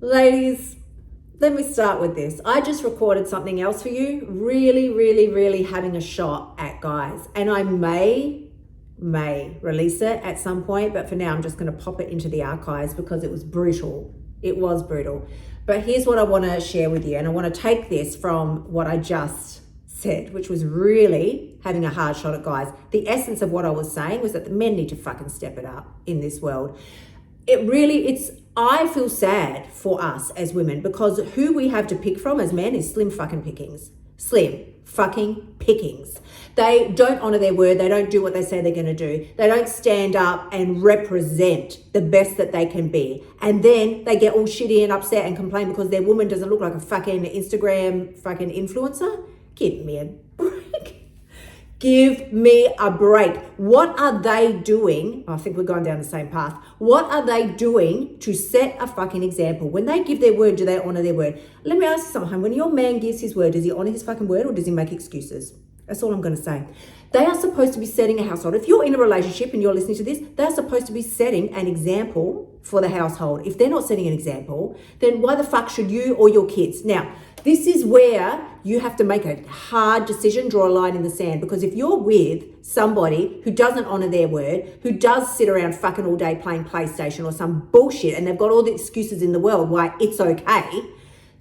Ladies, let me start with this. I just recorded something else for you, really having a shot at guys. And I may release it at some point, but for now I'm just going to pop it into the archives because it was brutal. It was brutal. But here's what I want to share with you. And I want to take this from what I just said, which was really having a hard shot at guys. The essence of what I was saying was that the men need to fucking step it up in this world. I feel sad for us as women because who we have to pick from as men is slim fucking pickings. Slim fucking pickings. They don't honor their word. They don't do what they say they're going to do. They don't stand up and represent the best that they can be. And then they get all shitty and upset and complain because their woman doesn't look like a fucking Instagram fucking influencer. Give me a break. Give me a break. What are they doing? I think we're going down the same path. What are they doing to set a fucking example? When they give their word, do they honor their word? Let me ask you something. When your man gives his word, does he honor his fucking word or does he make excuses? That's all I'm going to say. They are supposed to be setting a household. If you're in a relationship and you're listening to this, they're supposed to be setting an example for the household. If they're not setting an example, then why the fuck should you or your kids? Now, this is where you have to make a hard decision, draw a line in the sand. Because if you're with somebody who doesn't honor their word, who does sit around fucking all day playing PlayStation or some bullshit, and they've got all the excuses in the world why it's okay,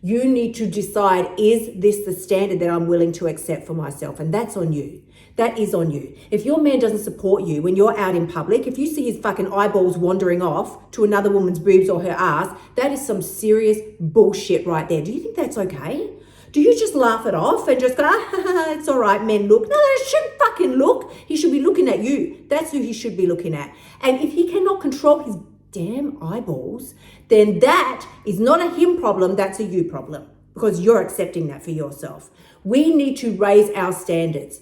you need to decide, is this the standard that I'm willing to accept for myself? And that's on you. That is on you. If your man doesn't support you when you're out in public, if you see his fucking eyeballs wandering off to another woman's boobs or her ass, that is some serious bullshit right there. Do you think that's okay? Do you just laugh it off and just go, it's all right, men look? No, they shouldn't fucking look. He should be looking at you. That's who he should be looking at. And if he cannot control his damn eyeballs, then that is not a him problem, that's a you problem. Because you're accepting that for yourself. We need to raise our standards.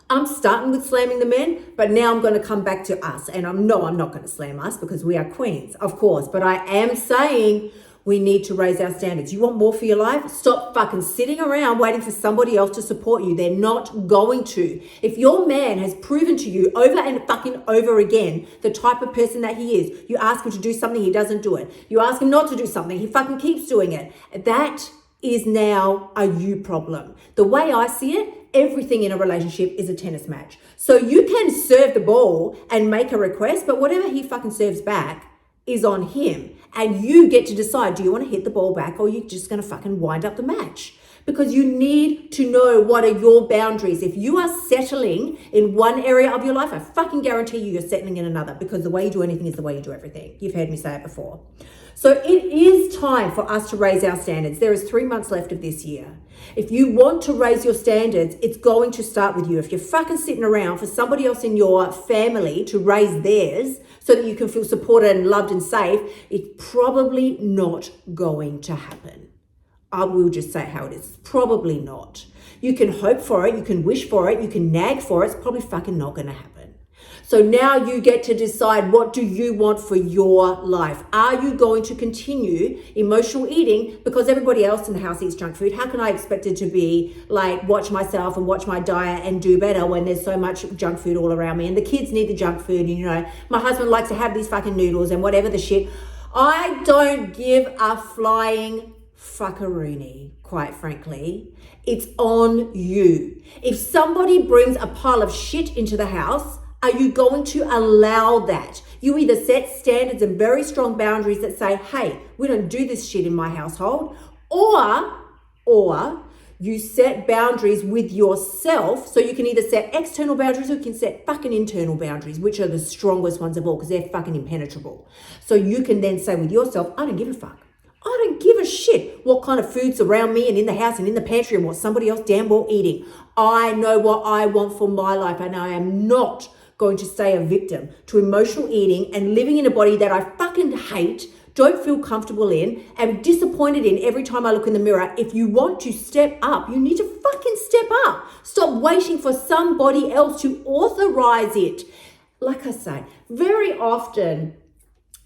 I'm starting with slamming the men, but now I'm going to come back to us. And I'm not going to slam us because we are queens, of course. But I am saying we need to raise our standards. You want more for your life? Stop fucking sitting around waiting for somebody else to support you. They're not going to. If your man has proven to you over and fucking over again the type of person that he is, you ask him to do something, he doesn't do it. You ask him not to do something, he fucking keeps doing it. That is now a you problem. The way I see it, everything in a relationship is a tennis match. So you can serve the ball and make a request, but whatever he fucking serves back is on him. And you get to decide, do you want to hit the ball back or are you just going to fucking wind up the match? Because you need to know what are your boundaries. If you are settling in one area of your life, I fucking guarantee you're settling in another because the way you do anything is the way you do everything. You've heard me say it before. So it is time for us to raise our standards. There is 3 months left of this year. If you want to raise your standards, it's going to start with you. If you're fucking sitting around for somebody else in your family to raise theirs so that you can feel supported and loved and safe, it's probably not going to happen. I will just say how it is. Probably not. You can hope for it. You can wish for it. You can nag for it. It's probably fucking not going to happen. So now you get to decide, what do you want for your life? Are you going to continue emotional eating because everybody else in the house eats junk food? How can I expect it to be like watch myself and watch my diet and do better when there's so much junk food all around me and the kids need the junk food and my husband likes to have these fucking noodles and whatever the shit. I don't give a flying fuckaroony, quite frankly. It's on you. If somebody brings a pile of shit into the house, are you going to allow that? You either set standards and very strong boundaries that say, hey, we don't do this shit in my household, or you set boundaries with yourself. So you can either set external boundaries or you can set fucking internal boundaries, which are the strongest ones of all because they're fucking impenetrable. So you can then say with yourself, I don't give a fuck. I don't give a shit what kind of food's around me and in the house and in the pantry and what somebody else damn well eating. I know what I want for my life and I am not going to stay a victim to emotional eating and living in a body that I fucking hate, don't feel comfortable in, am disappointed in every time I look in the mirror. If you want to step up, you need to fucking step up. Stop waiting for somebody else to authorize it. Like I say, very often,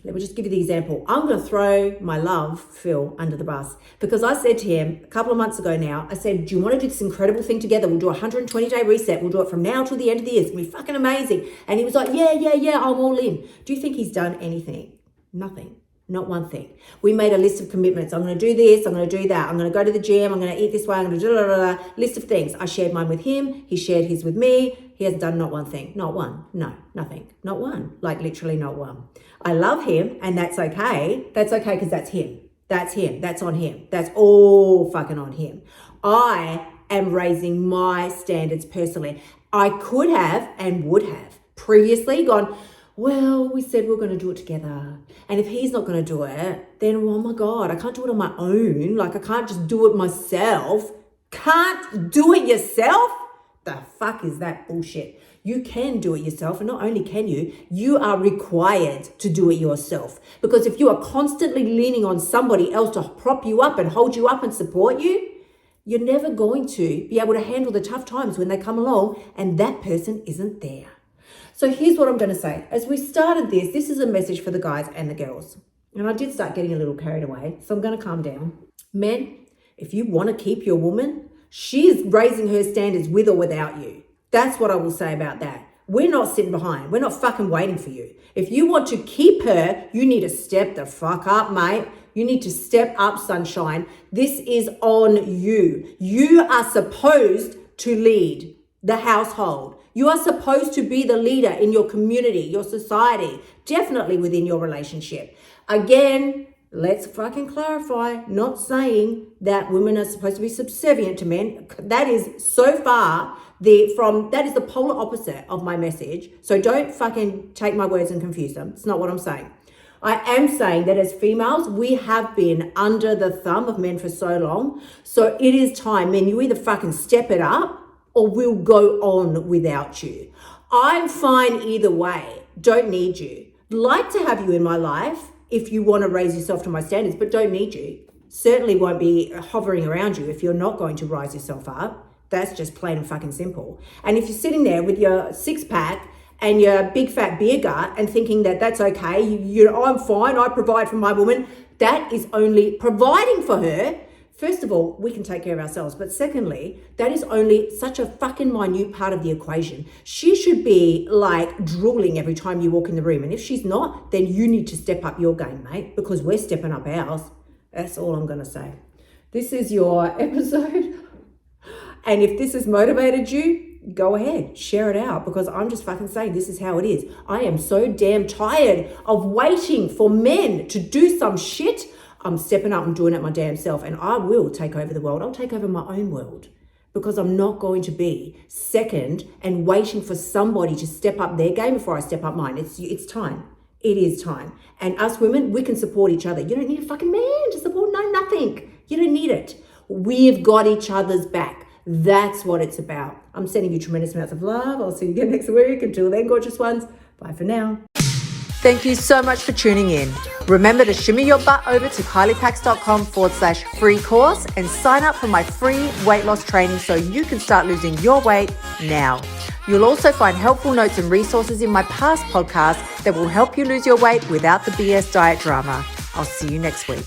let me just give you the example. I'm going to throw my love, Phil, under the bus because I said to him a couple of months ago now, I said, do you want to do this incredible thing together? We'll do a 120-day reset. We'll do it from now till the end of the year. It's going to be fucking amazing. And he was like, yeah, I'm all in. Do you think he's done anything? Nothing. Not one thing. We made a list of commitments. I'm going to do this. I'm going to do that. I'm going to go to the gym. I'm going to eat this way. I'm going to do list of things. I shared mine with him. He shared his with me. He hasn't done not one thing. Not one. No, nothing. Not one. Like literally not one. I love him and that's okay. That's okay because that's him. That's him. That's on him. That's all fucking on him. I am raising my standards personally. I could have and would have previously gone, well, we said we're going to do it together. And if he's not going to do it, then, oh my God, I can't do it on my own. Like, I can't just do it myself. Can't do it yourself? The fuck is that bullshit? You can do it yourself. And not only can you, you are required to do it yourself. Because if you are constantly leaning on somebody else to prop you up and hold you up and support you, you're never going to be able to handle the tough times when they come along and that person isn't there. So here's what I'm going to say. As we started this is a message for the guys and the girls. And I did start getting a little carried away, so I'm going to calm down. Men, if you want to keep your woman, she is raising her standards with or without you. That's what I will say about that. We're not sitting behind. We're not fucking waiting for you. If you want to keep her, you need to step the fuck up, mate. You need to step up, sunshine. This is on you. You are supposed to lead the household. You are supposed to be the leader in your community, your society, definitely within your relationship. Again, let's fucking clarify, not saying that women are supposed to be subservient to men. That is so far that is the polar opposite of my message. So don't fucking take my words and confuse them. It's not what I'm saying. I am saying that as females, we have been under the thumb of men for so long. So it is time, men, you either fucking step it up or we'll go on without you. I'm fine either way. Don't need you. Like to have you in my life if you want to raise yourself to my standards, but don't need you. Certainly won't be hovering around you if you're not going to rise yourself up. That's just plain and fucking simple. And if you're sitting there with your six pack and your big fat beer gut and thinking that that's okay, I'm fine, I provide for my woman, that is only providing for her. First of all, we can take care of ourselves. But secondly, that is only such a fucking minute part of the equation. She should be like drooling every time you walk in the room. And if she's not, then you need to step up your game, mate, because we're stepping up ours. That's all I'm going to say. This is your episode. And if this has motivated you, go ahead, share it out, because I'm just fucking saying this is how it is. I am so damn tired of waiting for men to do some shit. I'm stepping up and doing it my damn self, and I will take over the world. I'll take over my own world, because I'm not going to be second and waiting for somebody to step up their game before I step up mine. It's time. It is time. And us women, we can support each other. You don't need a fucking man to support nothing. You don't need it. We've got each other's back. That's what it's about. I'm sending you tremendous amounts of love. I'll see you again next week. Until then, gorgeous ones. Bye for now. Thank you so much for tuning in. Remember to shimmy your butt over to kyliepax.com/free course and sign up for my free weight loss training so you can start losing your weight now. You'll also find helpful notes and resources in my past podcasts that will help you lose your weight without the BS diet drama. I'll see you next week.